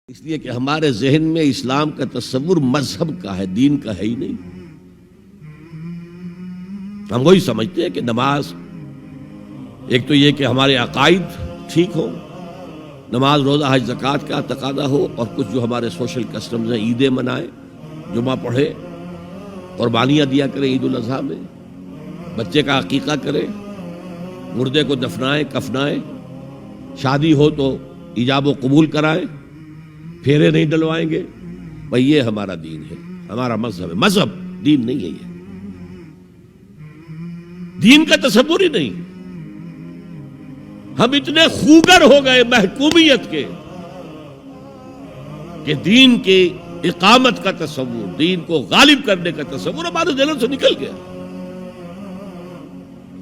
اس لیے کہ ہمارے ذہن میں اسلام کا تصور مذہب کا ہے، دین کا ہے ہی نہیں۔ ہم وہی سمجھتے ہیں کہ نماز، ایک تو یہ کہ ہمارے عقائد ٹھیک ہو، نماز روزہ حج زکوٰۃ کا تقاضا ہو، اور کچھ جو ہمارے سوشل کسٹمز ہیں، عیدیں منائیں، جمعہ پڑھے، قربانیاں دیا کریں عید الاضحیٰ میں، بچے کا عقیقہ کریں، مردے کو دفنائیں کفنائیں، شادی ہو تو ایجاب و قبول کرائیں، پھیرے نہیں ڈلوائیں گے۔ بھئی یہ ہمارا دین ہے، ہمارا مذہب ہے۔ مذہب دین نہیں ہے، یہ دین کا تصور ہی نہیں۔ ہم اتنے خوگر ہو گئے محکومیت کے کہ دین کے اقامت کا تصور، دین کو غالب کرنے کا تصور ہمارے ذہن سے نکل گیا،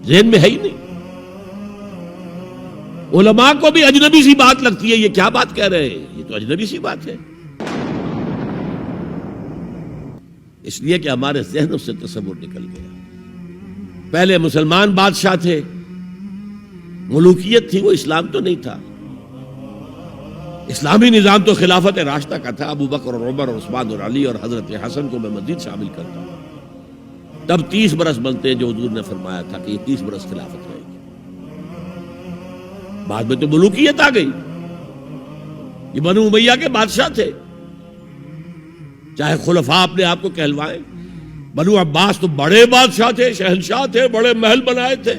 ذہن میں ہے ہی نہیں۔ علماء کو بھی اجنبی سی بات لگتی ہے، یہ کیا بات کہہ رہے ہیں، یہ تو اجنبی سی بات ہے، اس لیے کہ ہمارے ذہنوں سے تصور نکل گیا۔ پہلے مسلمان بادشاہ تھے، ملوکیت تھی، وہ اسلام تو نہیں تھا۔ اسلامی نظام تو خلافت راشدہ کا تھا، ابو بکر اور عمر اور عثمان اور علی اور حضرت حسن کو میں مزید شامل کرتا ہوں۔ تب 30 برس بنتے ہیں جو حضور نے فرمایا تھا کہ یہ 30 برس خلافت رہے گی۔ بعد میں تو ملوکیت آ گئی، یہ بنو امیہ کے بادشاہ تھے، چاہے خلفاء اپنے آپ کو کہلوائیں۔ بنو عباس تو بڑے بادشاہ تھے، شہنشاہ تھے، بڑے محل بنائے تھے،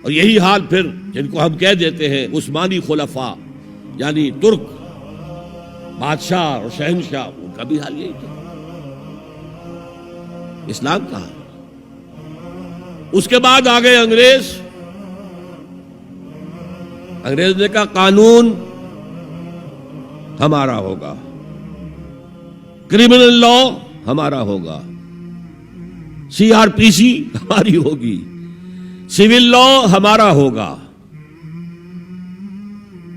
اور یہی حال پھر جن کو ہم کہہ دیتے ہیں عثمانی خلفاء، یعنی ترک بادشاہ اور شہنشاہ، ان کا بھی حال یہی تھا۔ اسلام کہاں؟ اس کے بعد آ گئے انگریز۔ انگریز نے کہا قانون ہمارا ہوگا، کرمنل لا ہمارا ہوگا، CRPC ہماری ہوگی، سول لا ہمارا ہوگا،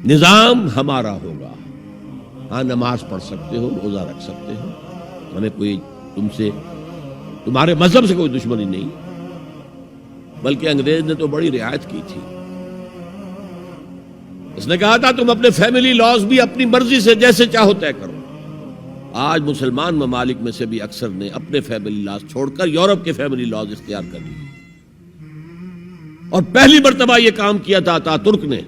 نظام ہمارا ہوگا۔ ہاں نماز پڑھ سکتے ہو، روزہ رکھ سکتے ہو، ہمیں کوئی تمہارے مذہب سے کوئی دشمنی نہیں، بلکہ انگریز نے تو بڑی رعایت کی تھی۔ اس نے کہا تھا تم اپنے فیملی لاز بھی اپنی مرضی سے جیسے چاہو طے کرو۔ آج مسلمان ممالک میں سے بھی اکثر نے اپنے فیملی لاز چھوڑ کر یورپ کے فیملی لاز اختیار کر لیے، اور پہلی مرتبہ یہ کام کیا تھا ترک نے،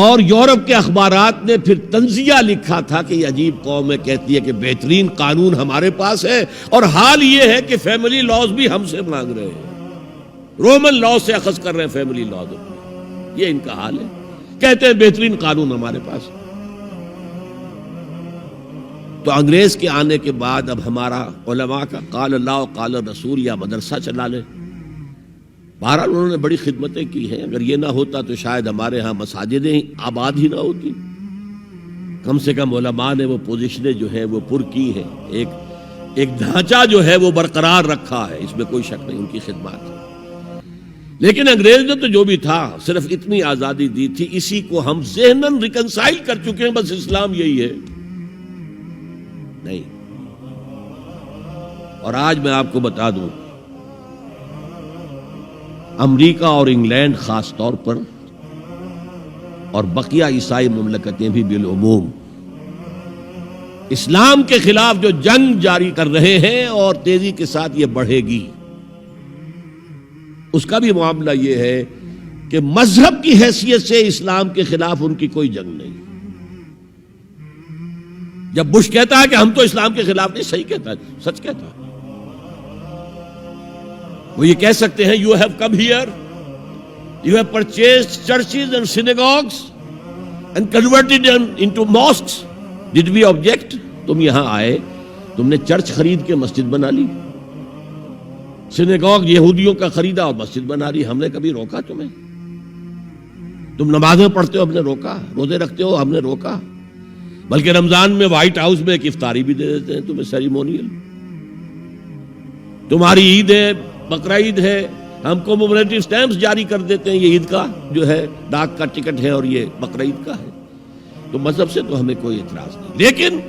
اور یورپ کے اخبارات نے پھر تنزیہ لکھا تھا کہ یہ عجیب قوم ہے، کہتی ہے کہ بہترین قانون ہمارے پاس ہے، اور حال یہ ہے کہ فیملی لاز بھی ہم سے مانگ رہے ہیں، رومن لا سے اخذ کر رہے ہیں فیملی لاز، یہ ان کا حال ہے، کہتے ہیں بہترین قانون ہمارے پاس۔ تو انگریز کے آنے کے بعد اب ہمارا علماء کا قال اللہ و قال رسول یا مدرسہ چلا لے۔ بہرحال انہوں نے بڑی خدمتیں کی ہیں، اگر یہ نہ ہوتا تو شاید ہمارے ہاں مساجدیں آباد ہی نہ ہوتی۔ کم سے کم علماء نے وہ پوزیشنیں جو ہیں وہ پر کی ہیں، ایک ڈھانچہ جو ہے وہ برقرار رکھا ہے، اس میں کوئی شک نہیں، ان کی خدمات ہے۔ لیکن انگریز نے تو جو بھی تھا صرف اتنی آزادی دی تھی، اسی کو ہم ذہناً ریکنسائل کر چکے ہیں، بس اسلام یہی ہے نہیں۔ اور آج میں آپ کو بتا دوں، امریکہ اور انگلینڈ خاص طور پر، اور بقیہ عیسائی مملکتیں بھی بالعموم، اسلام کے خلاف جو جنگ جاری کر رہے ہیں، اور تیزی کے ساتھ یہ بڑھے گی، اس کا بھی معاملہ یہ ہے کہ مذہب کی حیثیت سے اسلام کے خلاف ان کی کوئی جنگ نہیں۔ جب بش کہتا ہے کہ ہم تو اسلام کے خلاف نہیں، صحیح کہتا ہے، سچ کہتا ہے۔ وہ یہ کہہ سکتے ہیں you have come here, you have purchased churches and synagogues and converted them into mosques. Did we object? تم یہاں آئے، تم نے چرچ خرید کے مسجد بنا لی، سینیگوگ یہودیوں کا خریدا اور مسجد بنا لی، ہم نے کبھی روکا تمہیں؟ تم نمازیں پڑھتے ہو، ہم نے روکا؟ روزے رکھتے ہو، ہم نے روکا؟ بلکہ رمضان میں وائٹ ہاؤس میں ایک افطاری بھی دے دیتے ہیں تمہیں، سیریمونیل۔ تمہاری عید ہے، بقرہ عید ہے، ہم کو کمیموریٹو سٹیمپس جاری کر دیتے ہیں، یہ عید کا جو ہے ڈاک کا ٹکٹ ہے اور یہ بقرہ عید کا ہے۔ تو مذہب سے تو ہمیں کوئی اعتراض نہیں، لیکن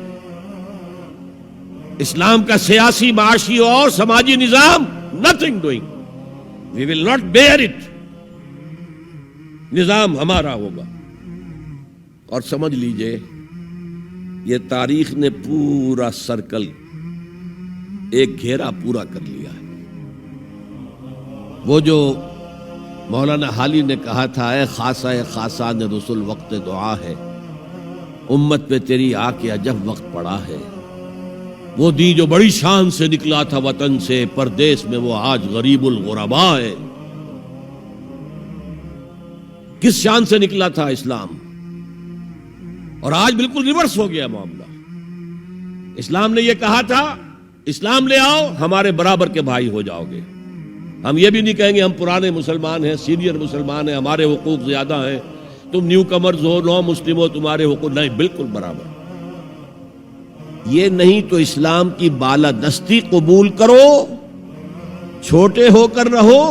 اسلام کا سیاسی، معاشی اور سماجی نظام nothing doing, we will not bear it، نظام ہمارا ہوگا۔ اور سمجھ لیجئے یہ تاریخ نے پورا سرکل ایک گھیرا پورا کر لیا ہے۔ وہ جو مولانا حالی نے کہا تھا، اے خاصہ خاصان رسول وقت دعا ہے، امت پہ تیری آ کے عجب وقت پڑا ہے۔ وہ دین جو بڑی شان سے نکلا تھا وطن سے، پردیس میں وہ آج غریب الغربا ہے۔ کس شان سے نکلا تھا اسلام، اور آج بالکل ریورس ہو گیا معاملہ۔ اسلام نے یہ کہا تھا اسلام لے آؤ، ہمارے برابر کے بھائی ہو جاؤ گے۔ ہم یہ بھی نہیں کہیں گے ہم پرانے مسلمان ہیں، سینئر مسلمان ہیں، ہمارے حقوق زیادہ ہیں، تم نیو کمرز ہو، نو مسلم ہو، تمہارے حقوق نہیں، بالکل برابر۔ یہ نہیں تو اسلام کی بالادستی قبول کرو، چھوٹے ہو کر رہو،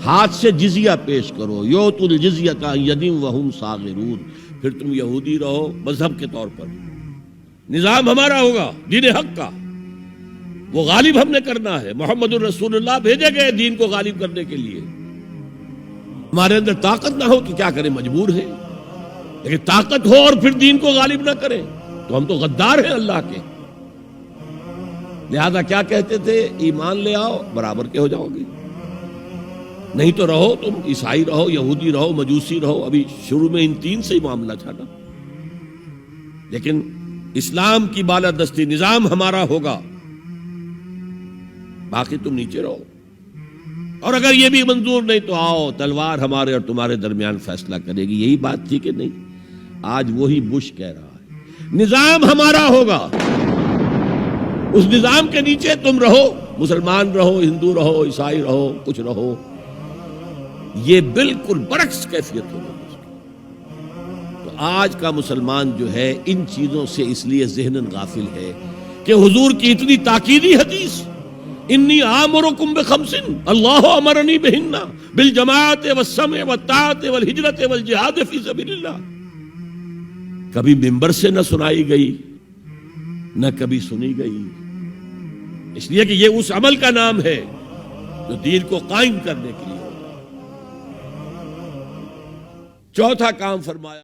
ہاتھ سے جزیہ پیش کرو، یؤتُ الجزیۃ عن یدٍ وہم صاغرون، پھر تم یہودی رہو مذہب کے طور پر، نظام ہمارا ہوگا دین حق کا، وہ غالب ہم نے کرنا ہے۔ محمد الرسول اللہ بھیجے گئے دین کو غالب کرنے کے لیے۔ ہمارے اندر طاقت نہ ہو کہ کیا کریں، مجبور ہیں، لیکن طاقت ہو اور پھر دین کو غالب نہ کریں تو ہم تو غدار ہیں اللہ کے۔ لہذا کیا کہتے تھے، ایمان لے آؤ برابر کے ہو جاؤ گے، نہیں تو رہو تم عیسائی رہو، یہودی رہو، مجوسی رہو۔ ابھی شروع میں ان تین سے ہی معاملہ تھا نا، لیکن اسلام کی بالادستی نظام ہمارا ہوگا، باقی تم نیچے رہو، اور اگر یہ بھی منظور نہیں تو آؤ تلوار ہمارے اور تمہارے درمیان فیصلہ کرے گی۔ یہی بات تھی کہ نہیں؟ آج وہی بش کہہ رہا ہے نظام ہمارا ہوگا، اس نظام کے نیچے تم رہو، مسلمان رہو، ہندو رہو، عیسائی رہو، کچھ رہو۔ یہ بالکل برعکس کیفیت ہوگی۔ تو آج کا مسلمان جو ہے ان چیزوں سے اس لیے ذہناً غافل ہے کہ حضور کی اتنی تاکیدی حدیث، انی آمرکم بخمس اللہ امرنی بہن بالجماعت والسمع والطاعت والہجرت والجہاد فی سبیل اللہ، کبھی ممبر سے نہ سنائی گئی نہ کبھی سنی گئی، اس لیے کہ یہ اس عمل کا نام ہے جو دین کو قائم کرنے کے لیے ہوگا۔ چوتھا کام فرمایا